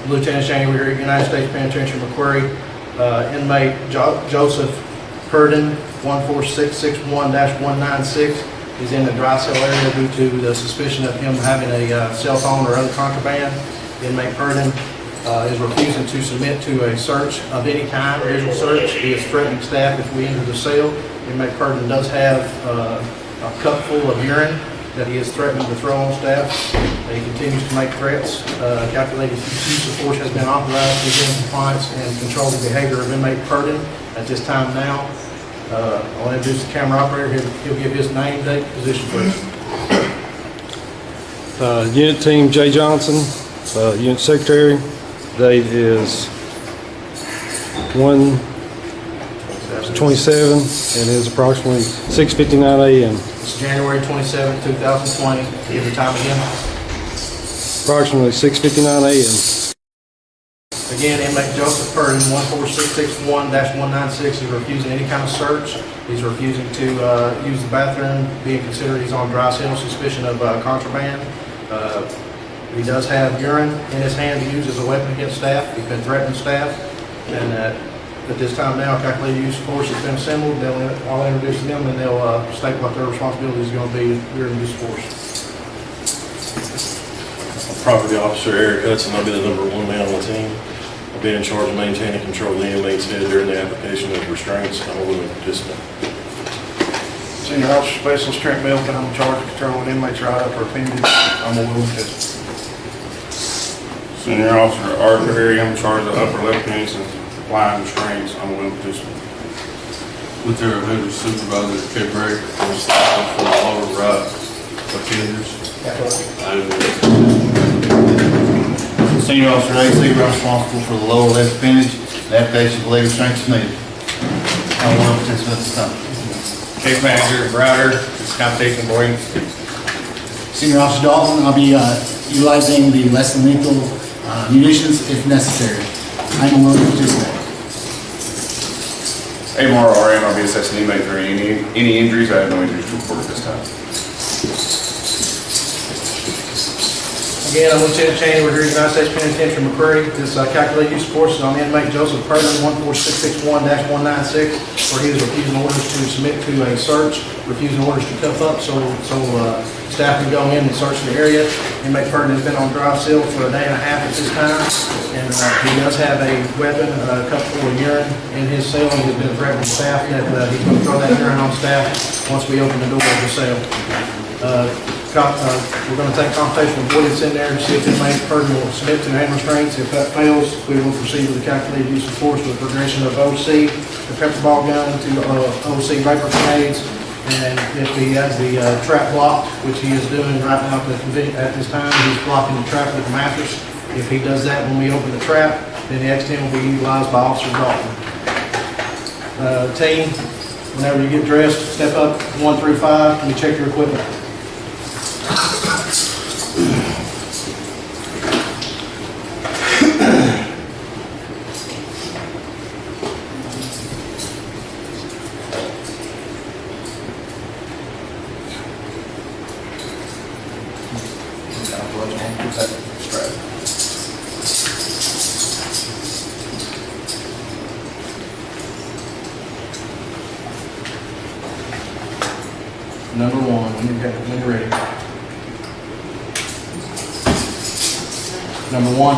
Lieutenant Shane, we're here at United States Penitentiary, McQuarrie. Inmate Joseph Pedrin, 14661-196. He's in the dry cell area due to the suspicion of him having a cell phone or other contraband. Inmate Pedrin is refusing to submit to a search of any kind, visual search. He is threatening staff if we enter the cell. Inmate Pedrin does have a cup full of urine that he is threatening to throw on staff. He continues to make threats. Calculated use of force has been authorized to begin compliance and control the behavior of inmate Pedrin at this time now. I'll introduce the camera operator. He'll give his name, date, position, please. Unit Team Jay Johnson, Unit Secretary. Date is 1/27 and it is approximately 6:59 a.m. It's January 27, 2020. Give the time again. Approximately 6:59 a.m. Again, inmate Joseph Pedrin, 14661-196, is refusing any kind of search. He's refusing to use the bathroom, being considered he's on dry cell, suspicion of contraband. He does have urine in his hand to use as a weapon against staff. He's been threatening staff. And at this time now, calculated use of force has been assembled. I'll introduce them and they'll state what their responsibility is going to be during use of force. Property Officer Eric Hudson, I'll be the #1 man on the team. I'll be in charge of maintaining control of the inmate's head during the application of restraints. I'm a willing participant. Senior Officer Specialist Trent Milton, I'm in charge of controlling inmates right up or appendage. I'm a willing participant. Senior Officer Arthur Harry, I'm in charge of upper left hands and applying restraints. I'm a willing participant. Lieutenant Major Supervisor K. Bragg, I'm responsible for the lower right offenders. Senior Officer AC, I'm responsible for the lower left appendage. The application of legal restraints is needed. I'm willing participant at this time. Case Manager Ryder, this computation board. Senior Officer Dalton, I'll be utilizing the less than lethal munitions if necessary. I'm willing to participate. AMRRM, I'll be assessing inmate for any injuries. I have no injuries to report at this time. Again, I'm Lieutenant Cheney. We're here at United States Penitentiary, McQuarrie. This calculated use of force is on inmate Joseph Pedrin, 14661-196, where he is refusing orders to submit to a search, refusing orders to cuff up so staff can go in and search the area. Inmate Pedrin has been on dry cell for a day and a half at this time, and he does have a weapon, a cup full of urine in his cell. He has been threatening staff that he's going to throw that urine on staff once we open the door of the cell. We're going to take consultation with what it's in there and see if inmate Pedrin will submit to hand restraints. If that fails, we will proceed with the calculated use of force with progression of OC, the pepper ball gun, to OC vapor grenades. And if he has the trap blocked, which he is doing right now at this time, he's blocking the trap with a mattress. If he does that when we open the trap, then the X-10 will be utilized by Officer Dalton. Team, whenever you get dressed, step up 1 through 5. Let me check your equipment. #1, when you're ready. #1.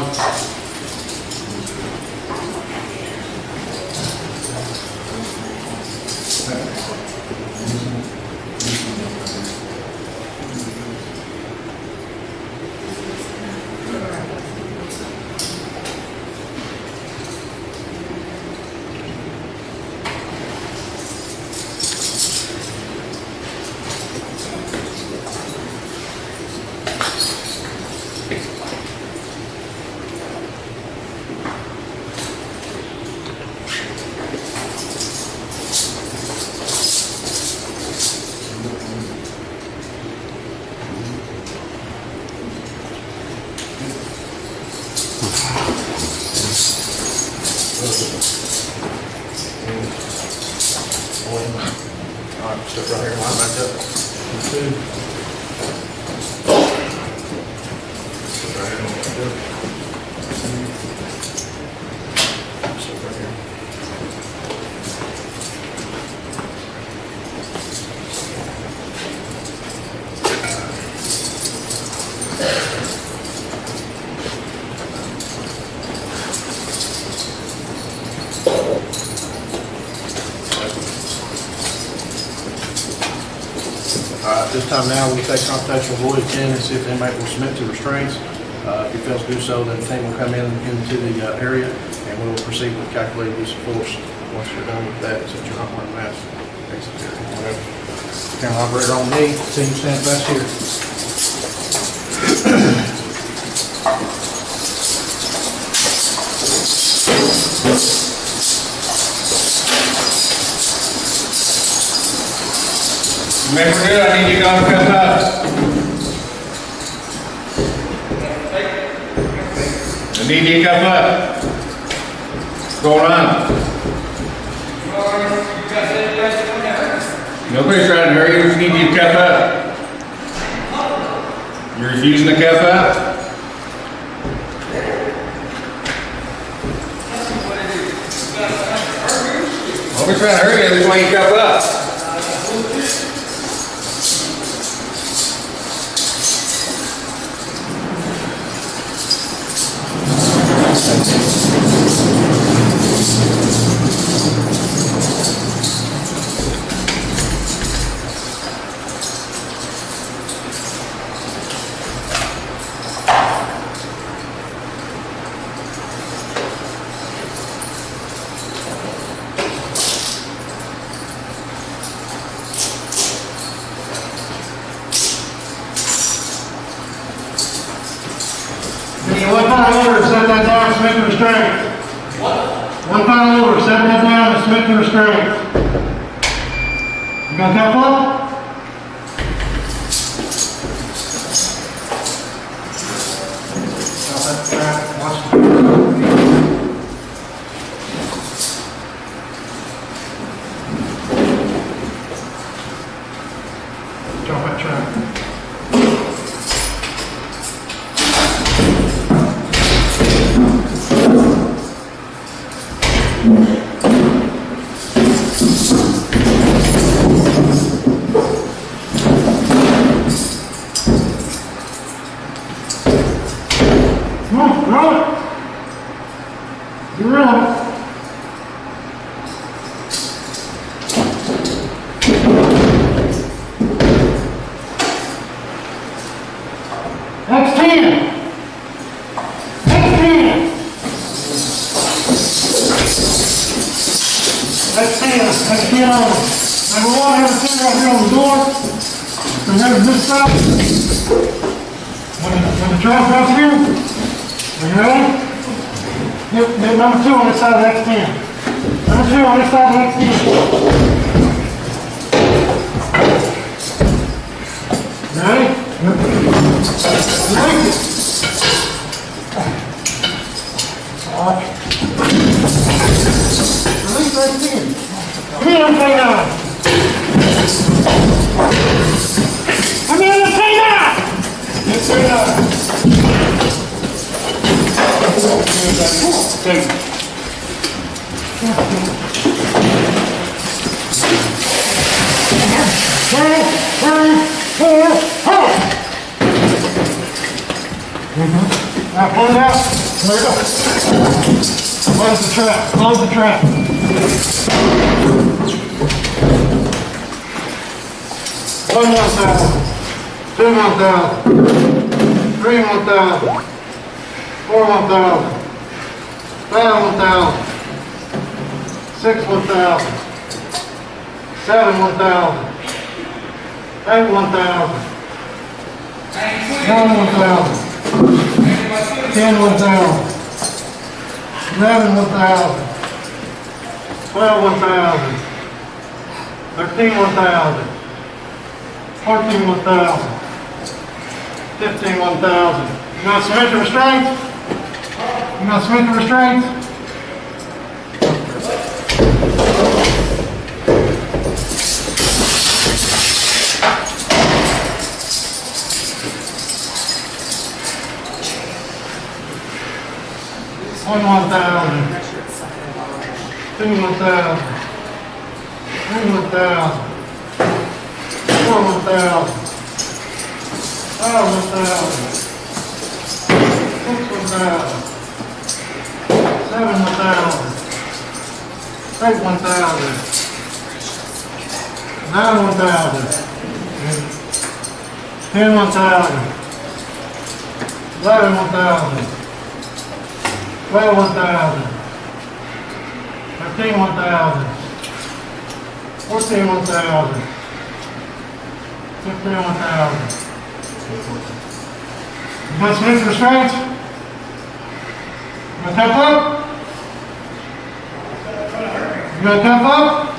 Alright, step right here, line back up. 2. Step right here, line back up. This time now, we take confrontational voice 10 and see if the inmate will submit to restraints. If he fails to do so, then the team will come into the area and we will proceed with calculated use of force. Once you're done with that, since you're not wearing a mask, exit there. Camera operator on me, team stand fast here. Remember good, I need you to come up. I need you to come up. What's going on? Nobody's trying to hurry you, just need you to cuff up. You're refusing to cuff up? Nobody's trying to hurry you, that's why you cuff up. One final order, set that down, submit to restraint. What? One final order, set that down and submit to restraint. You got that one? Jump that track. Come on, roll it. You're rolling. That's 10. That's 10. That's 10. That's 10 on it. Number 1, have a 10 right here on the door. Remember this side. When the truck comes here, are you ready? Hit number 2 on this side of the X10. Number 2 on this side of the X10. Ready? Release it. All right. Release that 10. Come here, I'm paying out. Come here, I'm paying out. Yes, sir. Take. Now pull it out. There you go. Close the trap. Close the trap. 1 1,000. 2 1,000. 3 1,000. 4 1,000. 5 1,000. 6 1,000. 7 1,000. 8 1,000. 9 1,000. 10 1,000. 11 1,000. 12 1,000. 13 1,000. 14 1,000. 15 1,000. You gonna submit to restraints? You gonna submit to restraints? One 1,000. 2 1,000. 3 1,000. 4 1,000. 5 1,000. 6 1,000. 7 1,000. 8 1,000. 9 1,000. 10, 1,000. 11, 1,000. 12, 1,000. 13, 1,000. 14, 1,000. 15, 1,000. You got some extra restraints? You got tough up? You got tough up?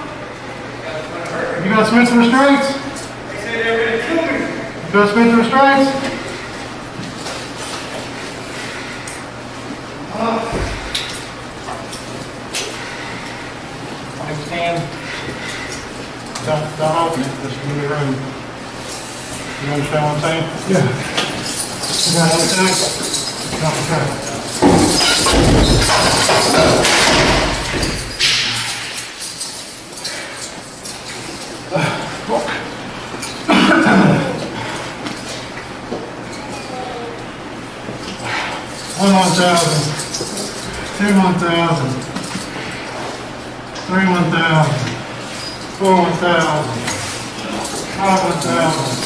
You got some extra restraints? They say they're going to kill me. You got some extra restraints? Stand. Don't open it, just give me room. You understand what I'm saying? Yeah. You got everything? Okay. 1, 1,000. 2, 1,000. 3, 1,000. 4, 1,000. 5, 1,000.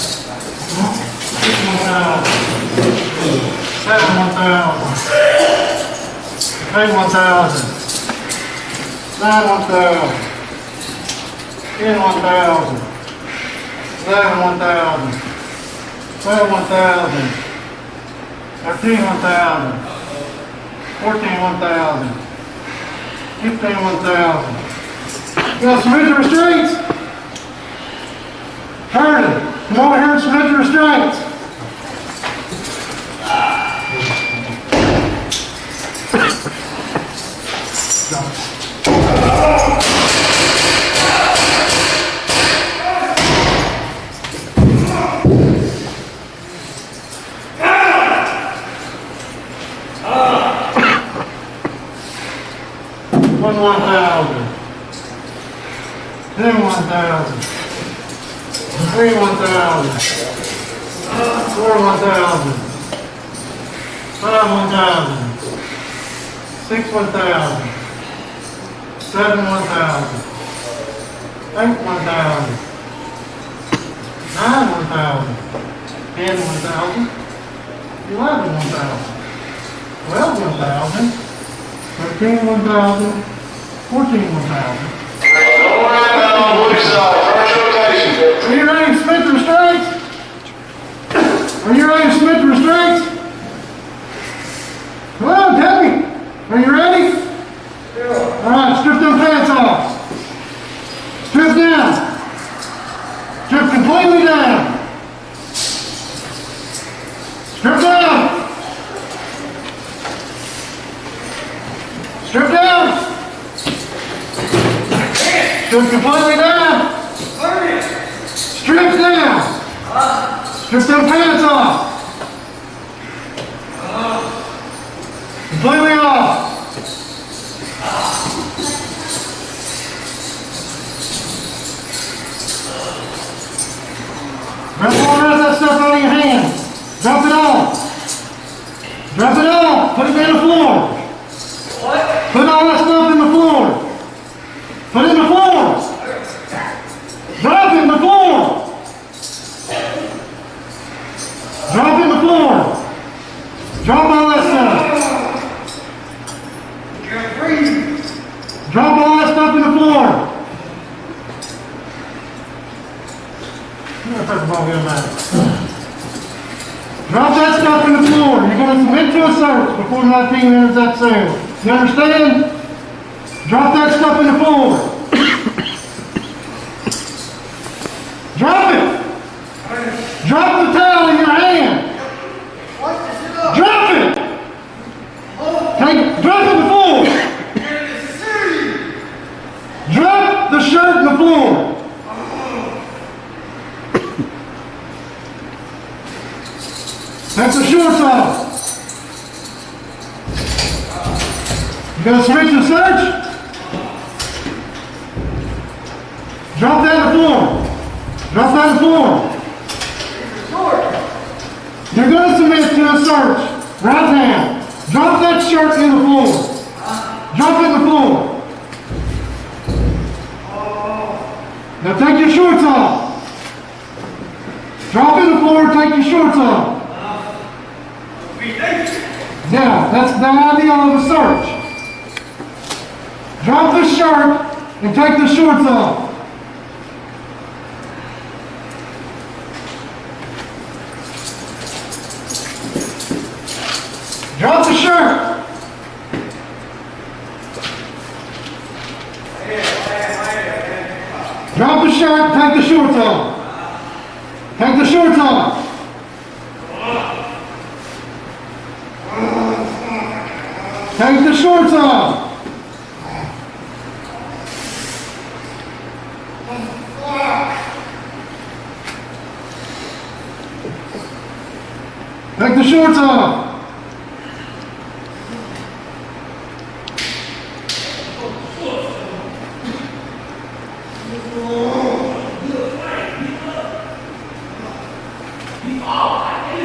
6, 1,000. 7, 1,000. 8, 1,000. 9, 1,000. 10, 1,000. 11, 1,000. 12, 1,000. 13, 1,000. 14, 1,000. 15, 1,000. You got some extra restraints? Heard it. Come over here and some extra restraints. One 1,000. 2, 1,000. 3, 1,000. 4, 1,000. 5, 1,000. 6, 1,000. 7, 1,000. 8, 1,000. 9, 1,000. 10, 1,000. 11, 1,000. 12, 1,000. 13, 1,000. 14, 1,000. Are you ready to submit the restraints? Are you ready to submit the restraints? Come on, tell me. Are you ready? Yeah. All right, strip them pants off. Strip down. Strip completely down. Strip down. Strip down. Strip completely down. Strip down. Strip them pants off. Completely off. Drop all the rest of that stuff out of your hands. Drop it off. Drop it off. Put it in the floor. What? Put all that stuff in the floor. Put it in the floor. Drop it in the floor. Drop it in the floor. Drop all that stuff. Can't breathe. Drop all that stuff in the floor. First of all, get a minute. Drop that stuff in the floor. You're going to submit to a search before my team enters that cell. You understand? Drop that stuff in the floor. Drop it. Drop the towel in your hand. Drop it. Drop it in the floor. Drop the shirt in the floor. Take the shorts off. You gonna submit to search? Drop that on the floor. Drop that on the floor. You're gonna submit to a search right now. Drop that shirt in the floor. Drop it in the floor. Now take your shorts off. Drop in the floor, take your shorts off. Yeah, that's the idea of a search. Drop the shirt and take the shorts off. Drop the shirt. Drop the shirt, take the shorts off. Take the shorts off. Take the shorts off. Take the shorts off.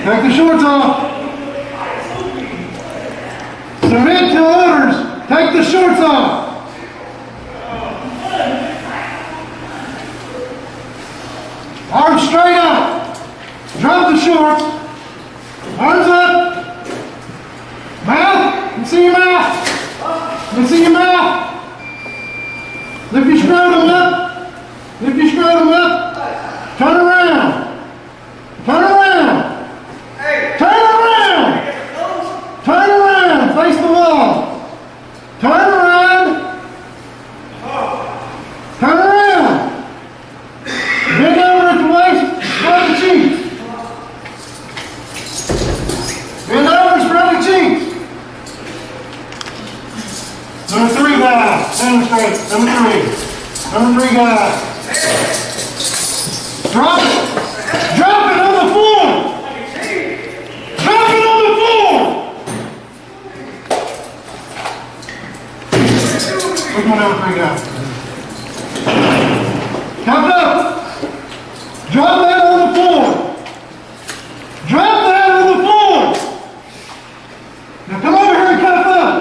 Take the shorts off. Submit to orders. Take the shorts off. Arms straight up. Drop the shorts. Arms up. Mouth. Let me see your mouth. Let me see your mouth. Lift your scrotum up. Lift your scrotum up. Turn around. Turn around. Turn around. Turn around. Face the wall. Turn around. Turn around. Bend over at the waist. Spread the cheeks. Bend over, spread the cheeks. Number 3 guy. Demonstrate. Number 3. Number 3 guy. Drop it. Drop it on the floor. Drop it on the floor. Which one number 3 guy? Count up. Drop that on the floor. Drop that on the floor. Now come over here and cuff up.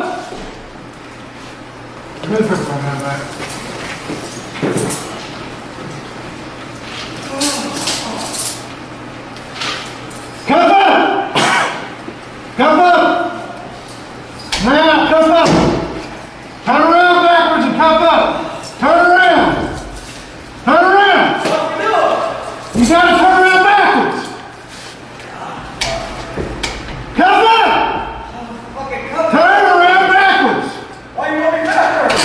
Good for my back. Cuff up. Cuff up. Now cuff up. Turn around backwards and cuff up. Turn around. Turn around. You gotta turn around backwards. Cuff up. Turn around backwards. Why you want me backwards?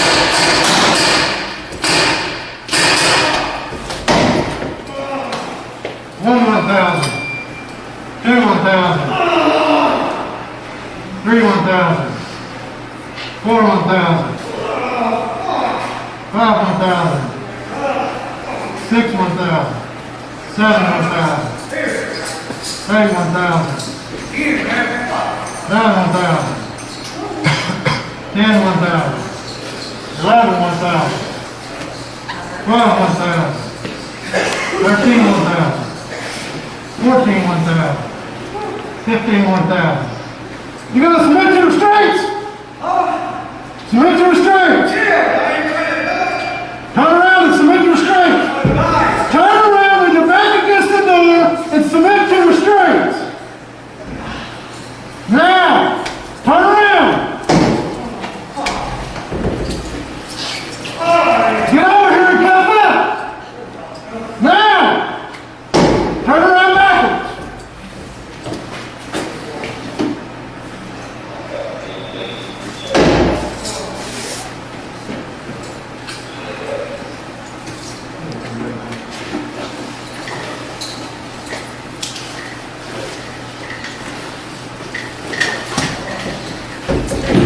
1,000. 2 1,000. 3 1,000. 4 1,000. 5 1,000. 6 1,000. 7 1,000. 8 1,000. 9 1,000. 10 1,000. 11 1,000. 12 1,000. 13 1,000. 14 1,000. 15 1,000. You gotta submit to restraints. Submit to restraints. Turn around and submit to restraints. Turn around with your back against the door and submit to restraints. Now, turn around. Get over here and cuff up. Now, turn around backwards.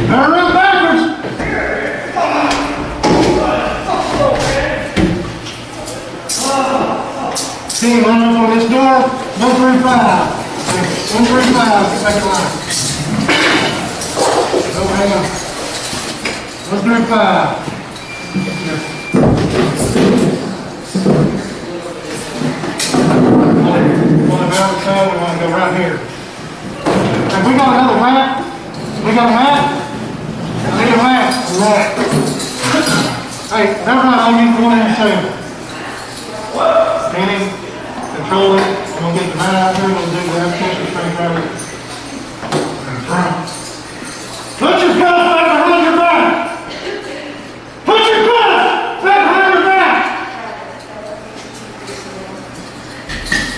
Turn around backwards. Team, line up on this door. 135. 135, second line. Oh, hang on. 135. Want to go outside, we want to go right here. Have we got another mat? We got a mat? I need a mat. Right. Hey, never mind, I'll use the one in the table. Penny, control it. We'll get the man out there, we'll do the application straight out. Put your cuffs back behind your back. Put your cuffs back behind your back.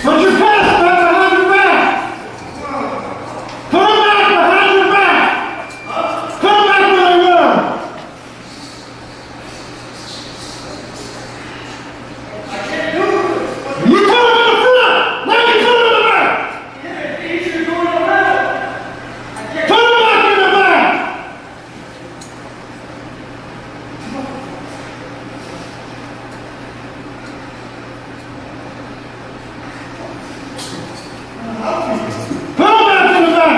Put your cuffs back behind your back. Put them back behind your back. Put them back where they were. You put them in the front. Now you put them in the back. Put them back in the back. Put them back in the back.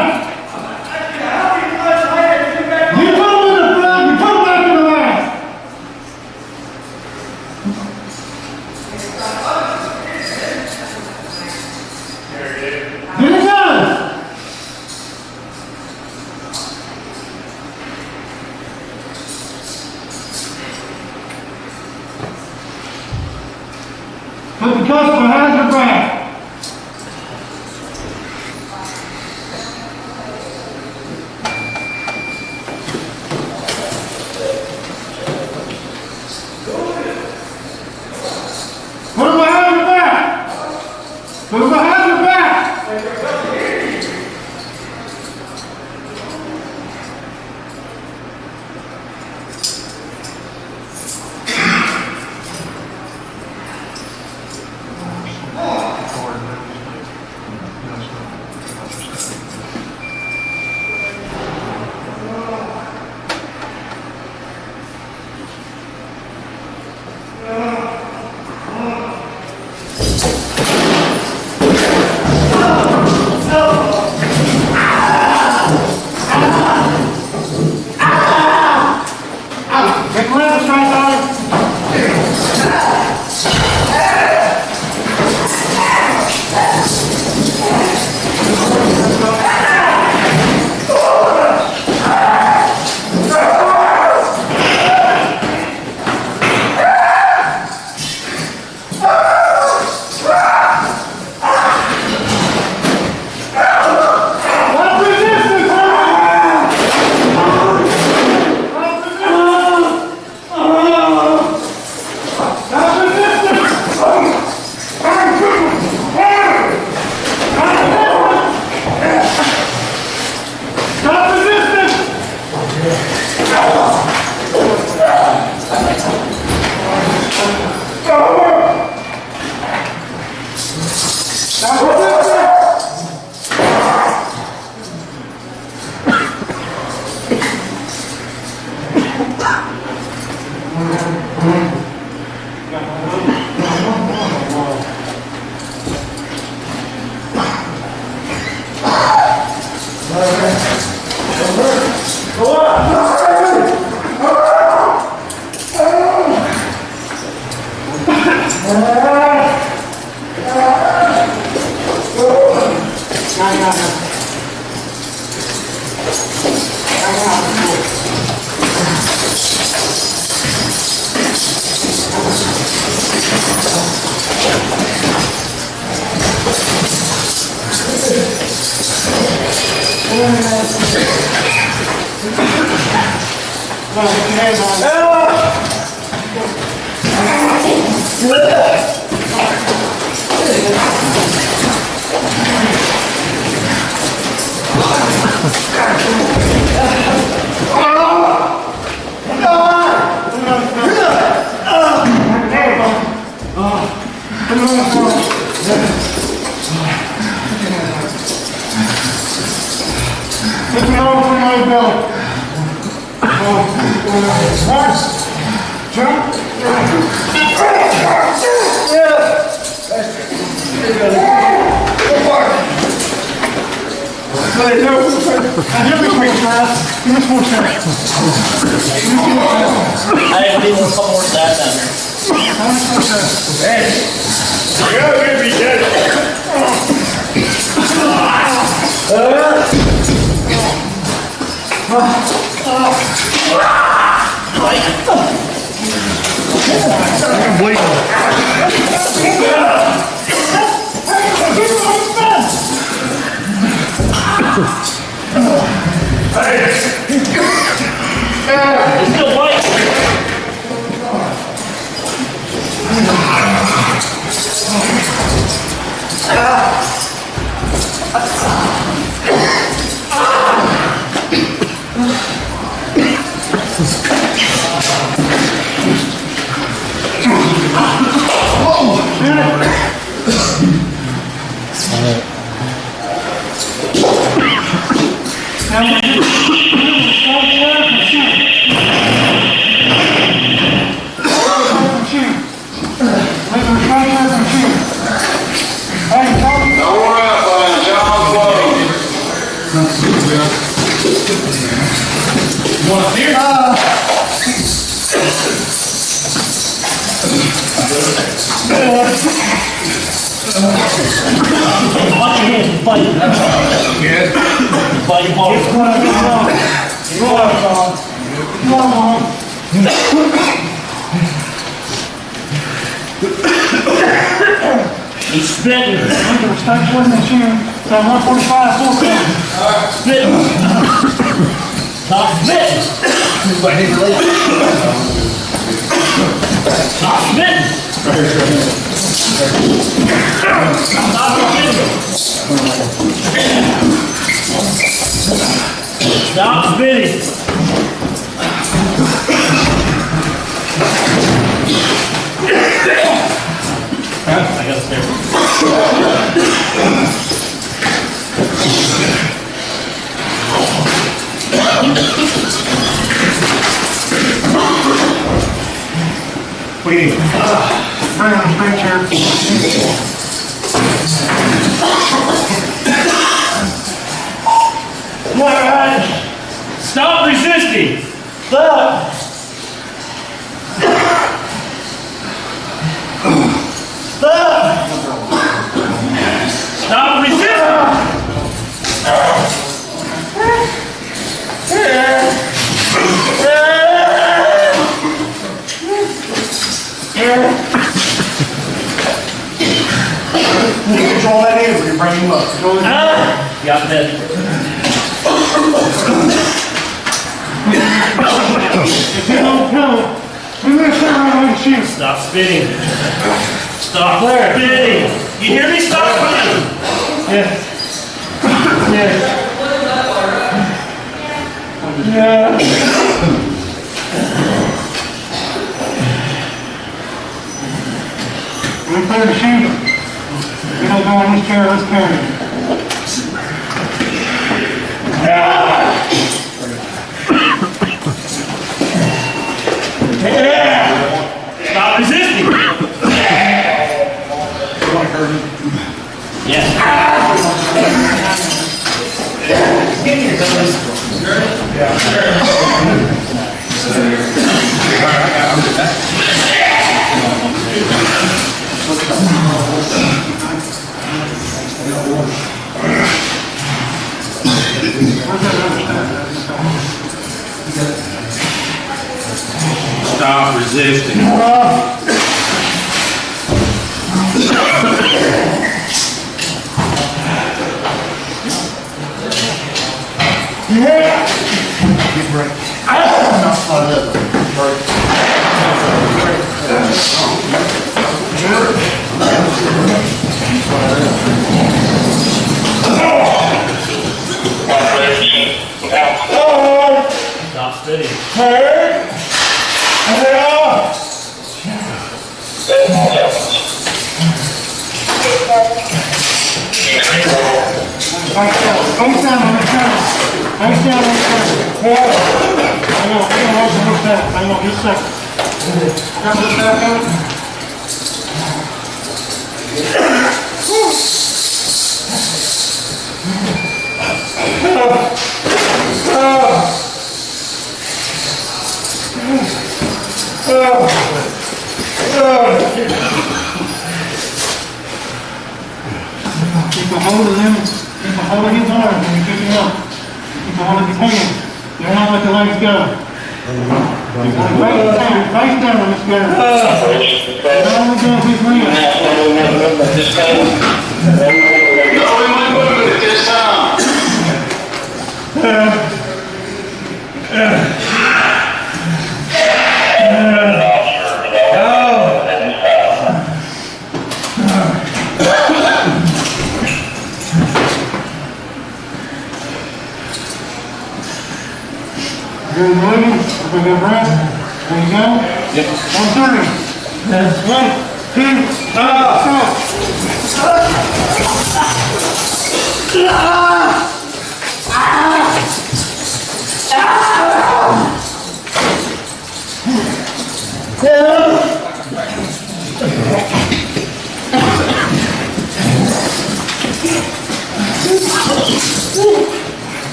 You put them in the front, you put them back in the back. Get it done. Put the cuffs behind your back. Put them behind your back. Put them behind your back. Get left, straight out. Stop resisting, Stop resisting! Stop resisting! Stop resisting! I need a couple more staff down here. You're gonna be dead. I'm bleeding. Watch your hands, fight. Good. Fight your body. He's spitting. Start putting this here. So 145, 4 Spitting. Stop spitting. Stop spitting. Stop spitting. Stop spitting. I got a spare. What do you need? Bring on the bench here. All right. Stop resisting. Stop. Stop. Stop resisting. You control that in, we can bring him up. Got that. If you don't kill it, I'm going to sit around and shoot. Stop spitting. Stop spitting. You hear me? Stop spitting. Yeah. Yeah. Yeah. We're clear to shoot. You don't go in this chair, let's carry it. Stop resisting. Yeah. Stop resisting. Stop spitting. Face down on the counter. Face down on the counter. Hang on, what's that? Hang on, just a second. Got this back on? Keep a hold of him. Keep a hold of his arm when you pick him up. Keep a hold of his hand. Do not let the legs go. Face down on this guy. Not only go with his wrist. Good moving. Up a good breath. There you go. Yep. 130. 1, 2, 3.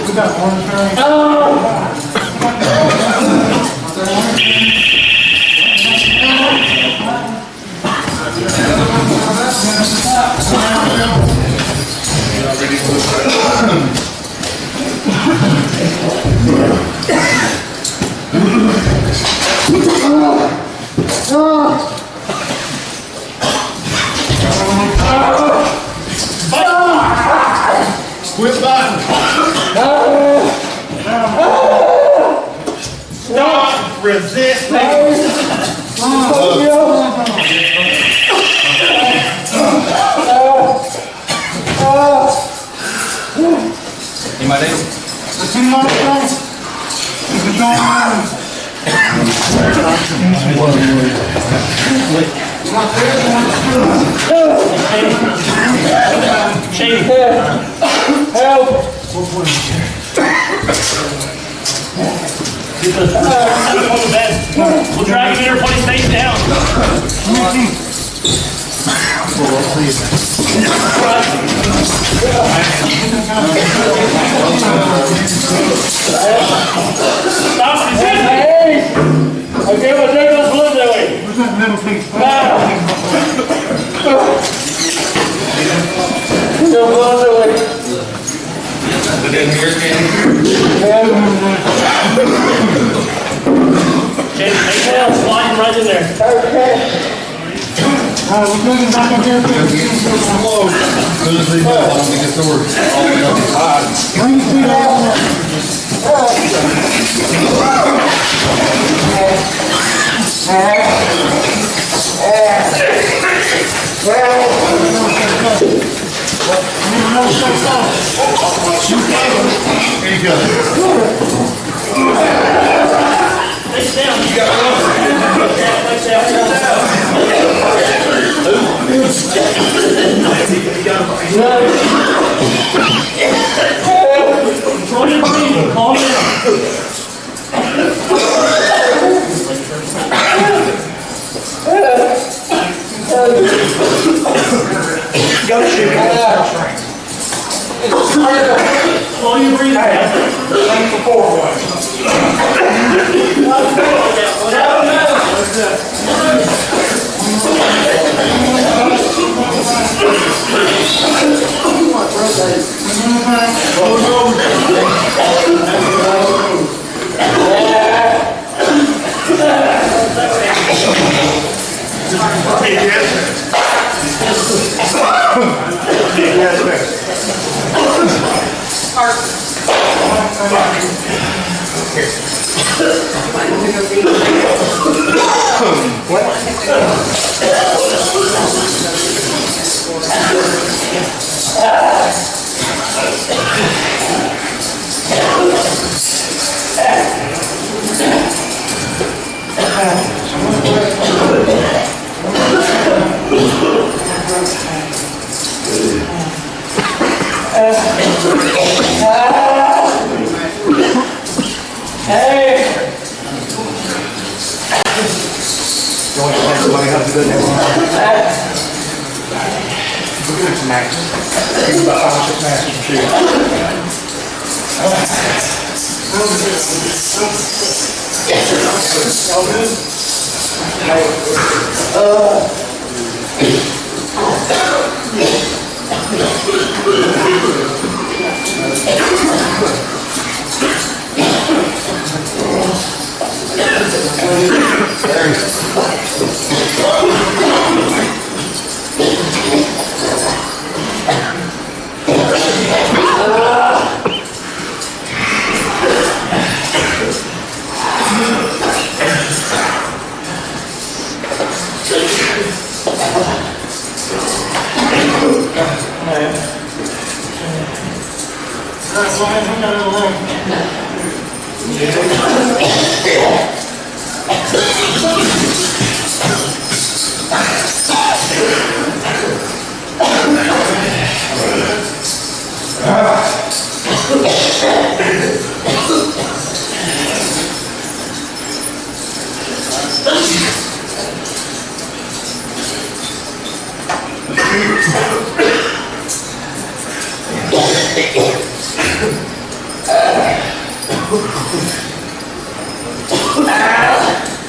We got one turn. Quit biting. Stop resisting. Anybody? Shady. Help. We'll drag him in here, put his face down. Stop resisting. Okay, well, take those balloons that way. Where's that middle piece? Go balloons that way. Okay, take it out, slide him right in there. We're looking back up here. Soon as we go, I don't think it's the word. Bring your feet out. Here you go. Face down. You got one. Face Control your breathing. Calm down. Go shoot. Slow your breathing down.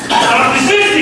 Stop resisting!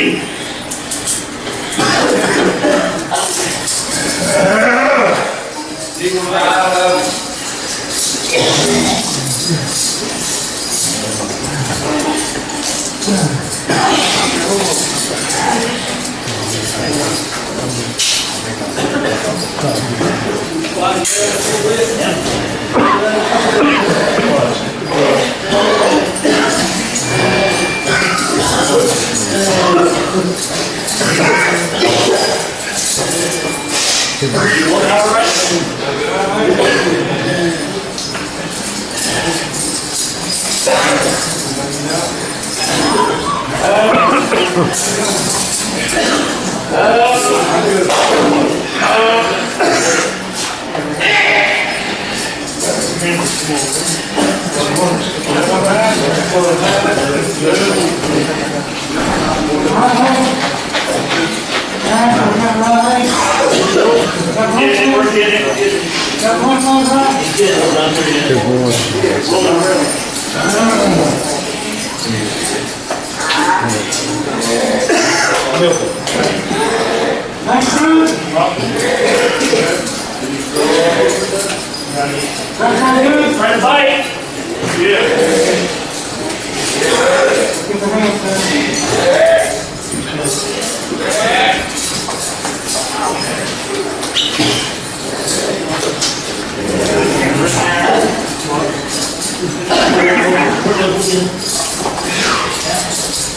Trying to bite.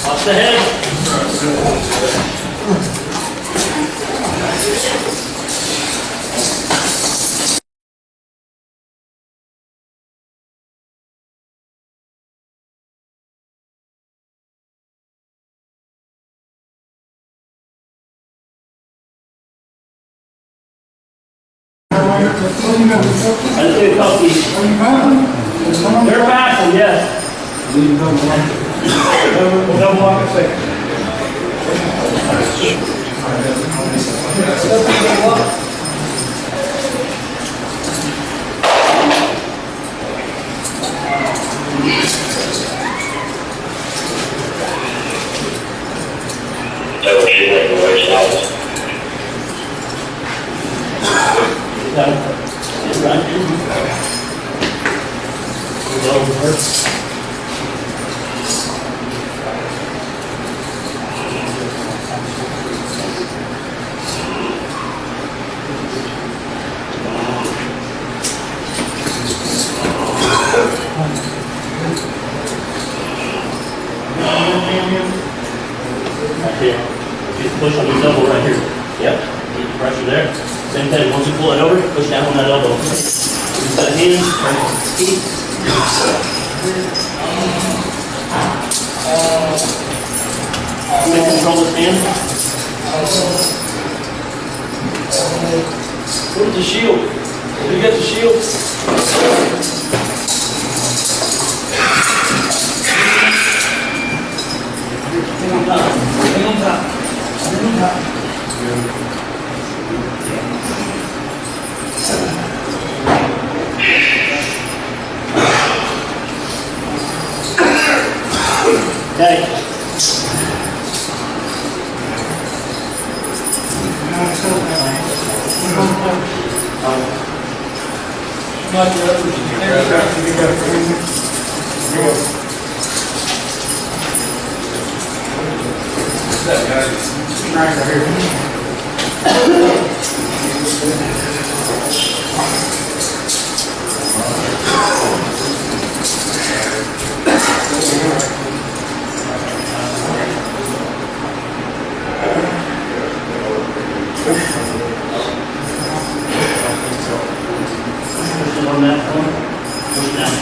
Watch the head. I'll do a couple. They're passing, yes. Double lock and second. Just push on your elbow right here. Yep. Keep the pressure there. Same thing. Once you pull it over, push down on that elbow. Use that hand. Feet. You can control this hand. Where's the shield? You got the shield? Okay. On that one, push down.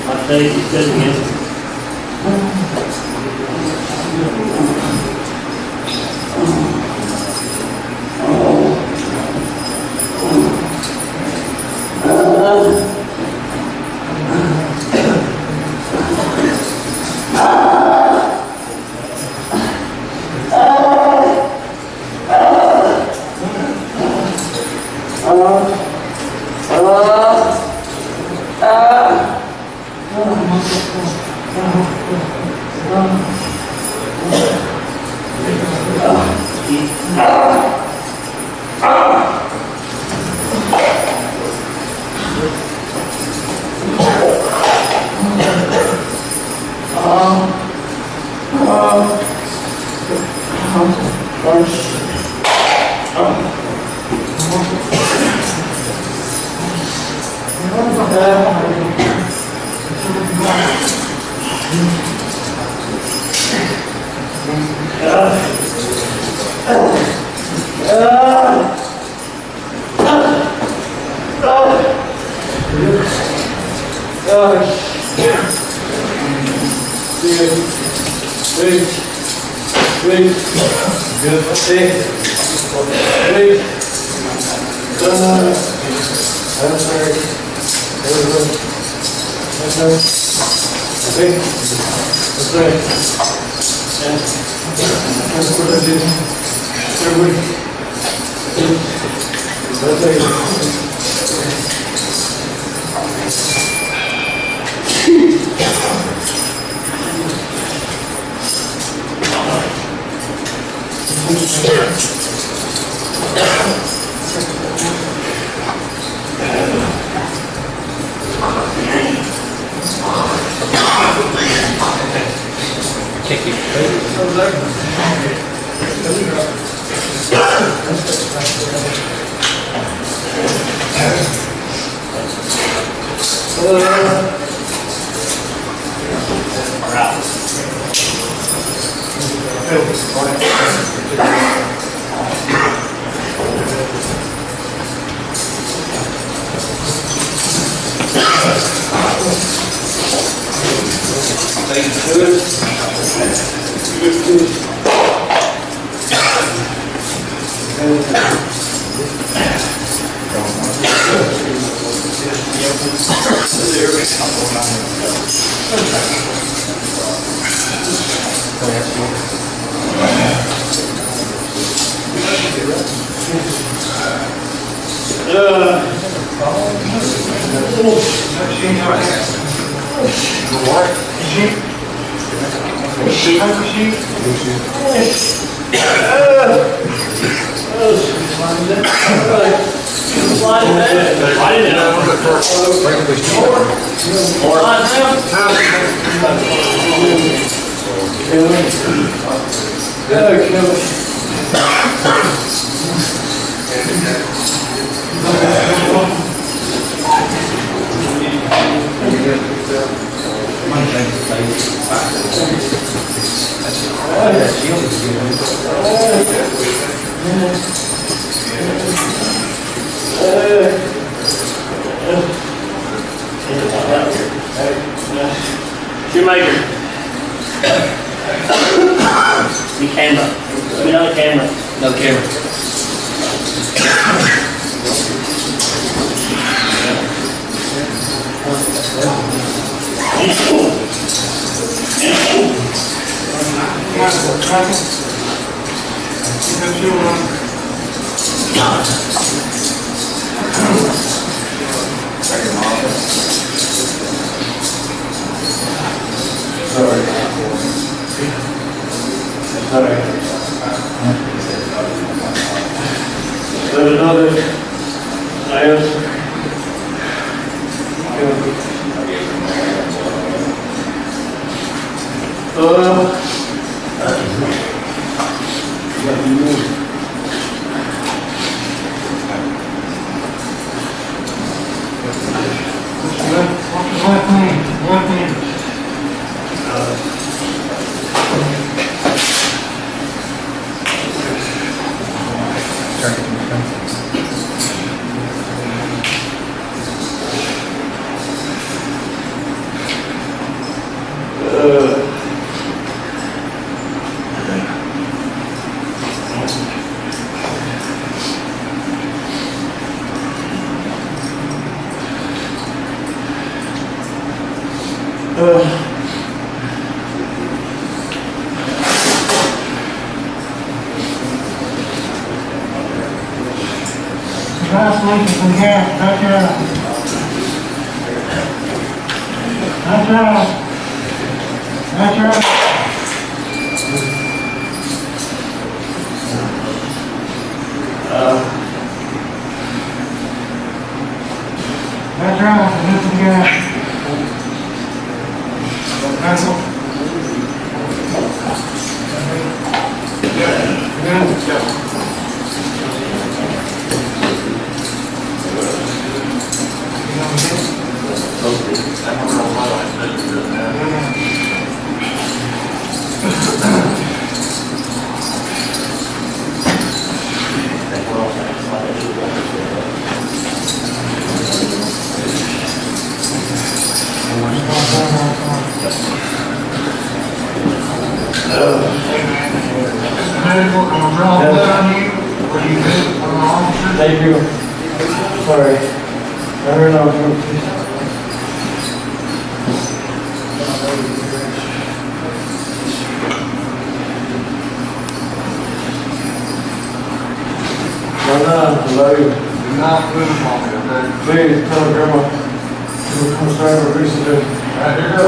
My face is good again. Shoemaker. The camera. Give me another camera. No camera. There's another. Yes. Last week we had back here. right. That's right. That's right, listen again. That's all. Thank you. Sorry. I heard I was I love you. Do not lose on me, okay? Please tell Grandma to come start a piece of this. Right here.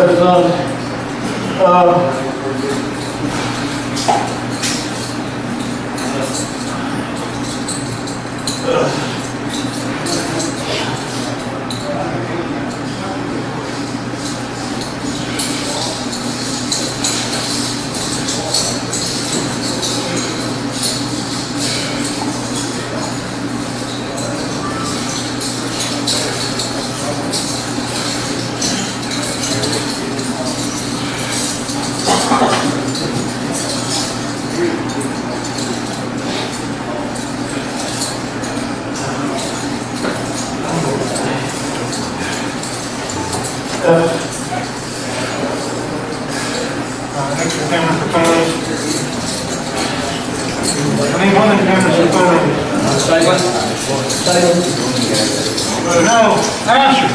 Extra camera for photos. I need one of the cameras for photos. No, Asher,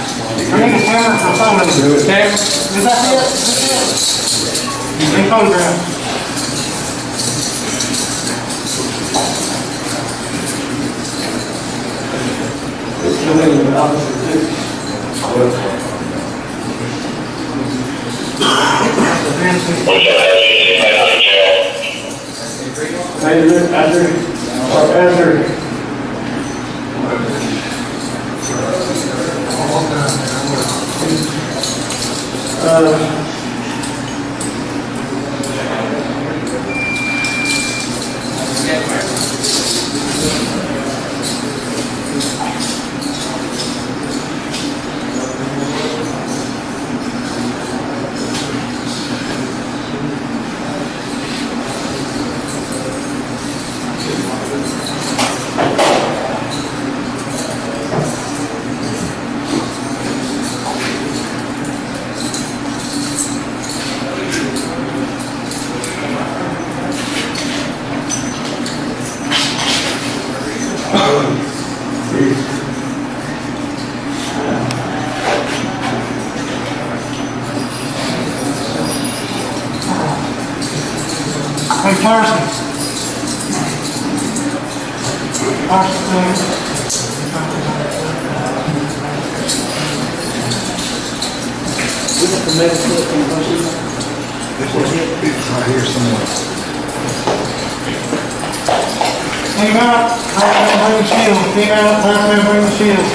I need a camera for photos. Camera? Is that it? That's it. They photograph. Hey, Carson. Right here somewhere. Came out, bring the shield. Came out, bring the shield.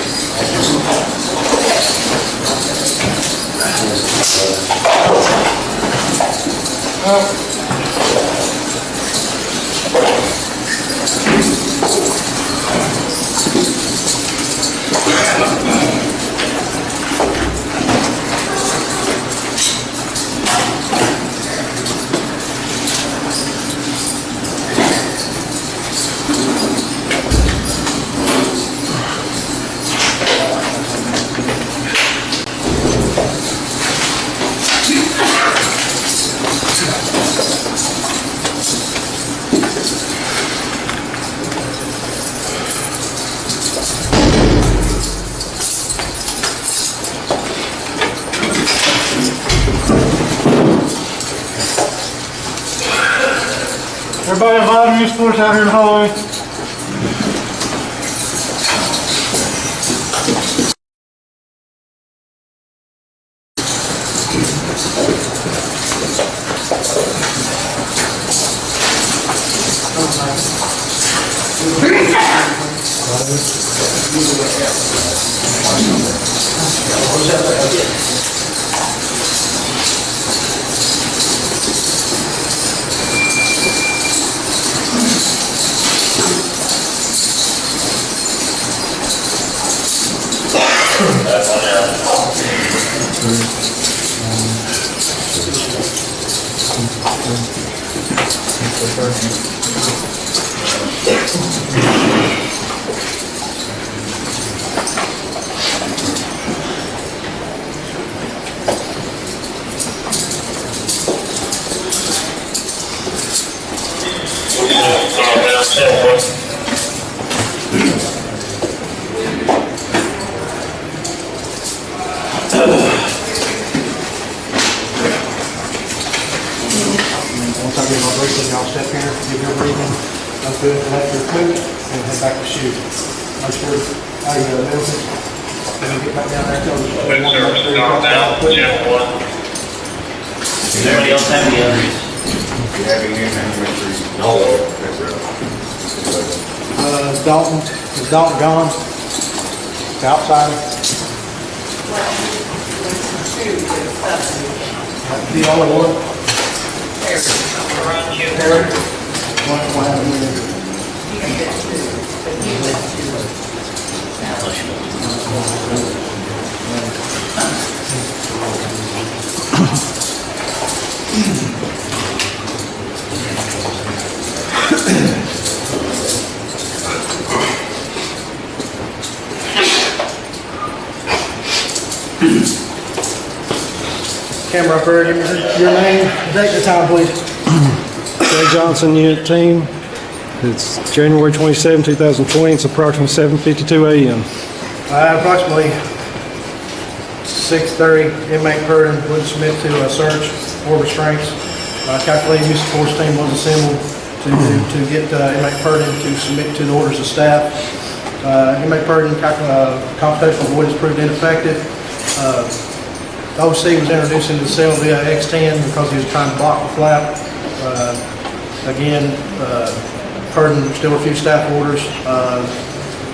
Everybody involved in these sports out here in the hallway. Once I get my briefing, y'all step here, give your briefing. I'm good, collect your equipment, and head back to shoot. Make sure, Middleton, let me get back down there, tell them. Does anybody else have any others? Dalton, is Dalton gone? The outsider? The only one? Terry? What happened here? Camera up there, give me your name, date and time, please. Jay Johnson, Unit Team. It's January 27, 2020. It's approximately 7:52 a.m. Approximately 6:30, inmate Pedrin would submit to a search or restraints. Calculated use of force team was assembled to get inmate Pedrin to submit to the orders of staff. Inmate Pedrin, computational avoidance proved ineffective. OC was introduced into the cell via X10 because he was trying to block the flap. Again, Pedrin still refused staff orders.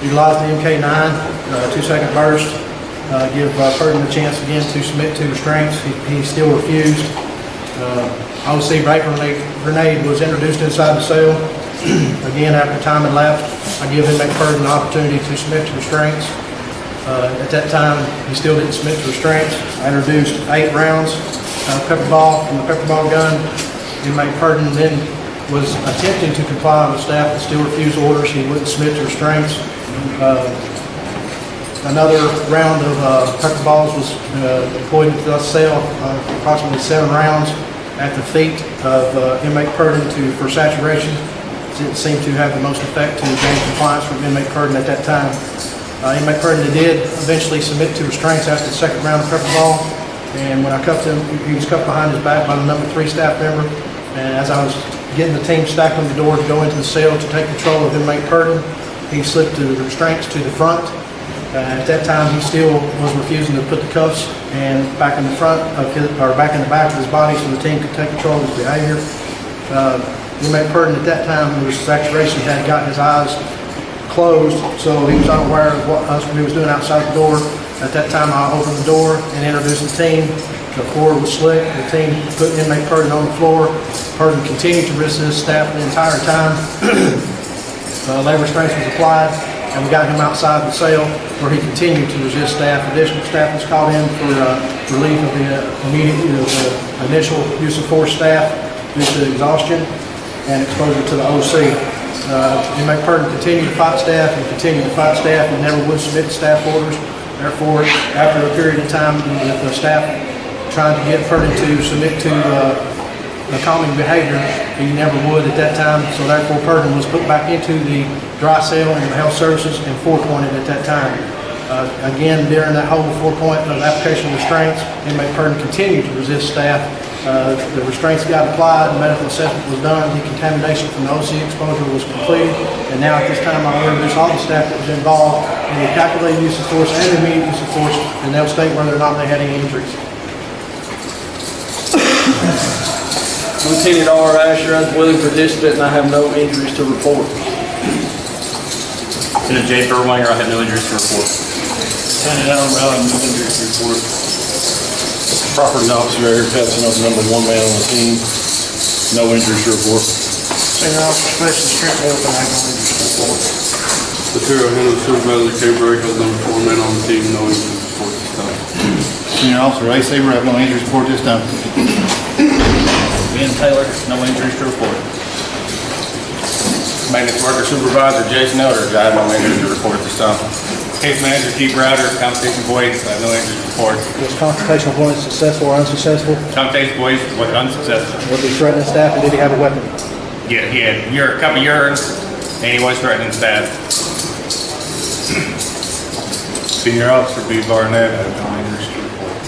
Utilized the MK9, 2-second burst. Give Pedrin a chance again to submit to restraints. He still refused. OC vapor grenade was introduced inside the cell. Again, after time had elapsed, I give inmate Pedrin an opportunity to submit to restraints. At that time, he still didn't submit to restraints. I introduced 8 rounds of pepper ball from the pepper ball gun. Inmate Pedrin then was attempting to comply with staff but still refused orders. He wouldn't submit to restraints. Another round of pepper balls was deployed into the cell, approximately 7 rounds at the feet of inmate Pedrin for saturation. It seemed to have the most effect to gain compliance from inmate Pedrin at that time. Inmate Pedrin did eventually submit to restraints after the second round of pepper ball, and when I cuffed him, he was cuffed behind his back by the number 3 staff member, and as I was getting the team stacked on the door to go into the cell to take control of inmate Pedrin, he slipped the restraints to the front. At that time, he still was refusing to put the cuffs and back in the front of his, or back in the back of his body so the team could take control of his behavior. Inmate Pedrin at that time, his saturation had gotten his eyes closed, so he was unaware of what he was doing outside the door. At that time, I opened the door and introduced the team. The floor was slick. The team put inmate Pedrin on the floor. Pedrin continued to resist staff the entire time. Leg restraints was applied, and we got him outside the cell where he continued to resist staff. Additional staff was called in for relief of the initial use of force staff due to exhaustion and exposure to the OC. Inmate Pedrin continued to fight staff and continued to fight staff and never would submit to staff orders. Therefore, after a period of time, the staff trying to get Pedrin to submit to the calming behavior, he never would at that time. So therefore, Pedrin was put back into the dry cell in the health services and 4-pointed at that time. Again, during that whole 4-point of application of restraints, inmate Pedrin continued to resist staff. The restraints got applied, the medical assessment was done, decontamination from the OC exposure was completed, and now at this time I'll introduce all the staff that was involved in the calculated use of force and the immediate use of force, and they'll state whether or not they had any injuries. Lieutenant R. Asher, I'm a willing participant and I have no injuries to report. Lieutenant J. Thurwanger, I have no injuries to report. Lieutenant Allen Rowland, no injuries report. Property officer Eric Hudson, I'm the number one man on the team. No injuries to report. Senior Officer Specialist Trent Middleton, I have no injuries to report. Material handler supervisor K-Break, I was number 4 man on the team, no injuries report this time. Senior Officer Ray Saber, I have no injuries report this time. Ben Taylor, no injuries to report. Maintenance worker supervisor Jason Eldridge, I have no injuries to report this time. Case manager Keith Ryder, compensation boys, I have no injuries to report. Was confrontation with employee successful or unsuccessful? Compensation boys was unsuccessful. Was he threatening staff and did he have a weapon? Yeah, he had a couple urines and he was threatening staff. Senior Officer B. Barnett, I have no injuries to report.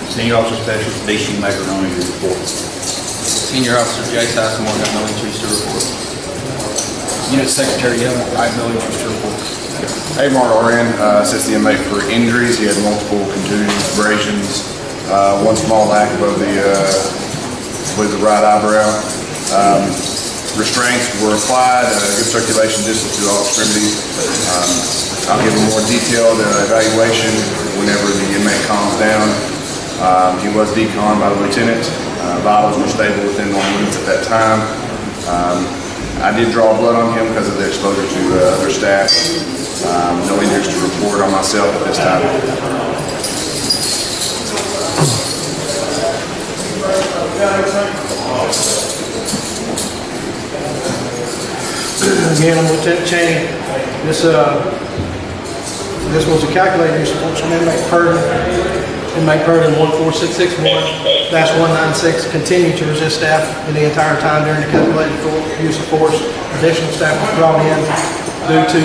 Senior Officer Specialist D. Shoemaker, no injuries report. Senior Officer Jay Sizemore, got no injuries to report. Unit Secretary Young, I have no injuries to report. Amar RN assessed the inmate for injuries. He had multiple contusions, abrasions, one small lack above the right eyebrow. Restraints were applied, good circulation distance to all extremities. I'll give a more detailed evaluation whenever the inmate calms down. He was deconned by the lieutenant. Vitals were stable within normal limits at that time. I did draw blood on him because of the exposure to other staff. No injuries to report on myself at this time. Again, I'm Lieutenant Cheney. This was a calculated use of force from inmate Purdon. Inmate Purdon 14661-196 continued to resist staff in the entire time during the calculated use of force. Additional staff was brought in due to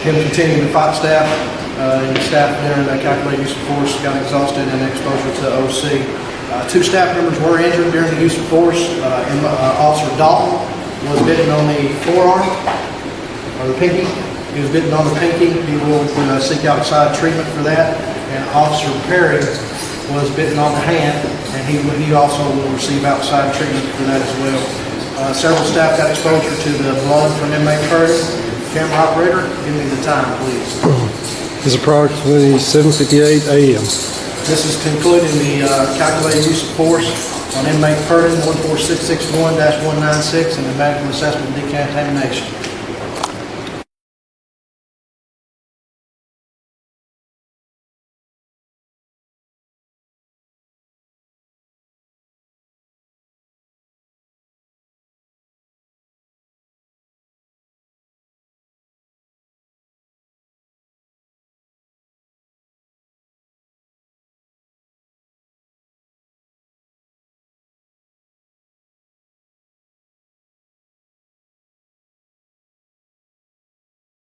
him continuing to fight staff. And staff during the calculated use of force got exhausted and exposure to OC. 2 staff members were injured during the use of force. Officer Dalton was bitten on the forearm, or the pinky. He was bitten on the pinky. He will seek outside treatment for that. And Officer Perry was bitten on the hand, and he also will receive outside treatment for that as well. Several staff got exposure to the blood from inmate Purdon. Camera operator, give me the time, please. It's approximately 7:58 a.m. This is concluding the calculated use of force on inmate Purdon 14661-196 and the medical assessment of decontamination.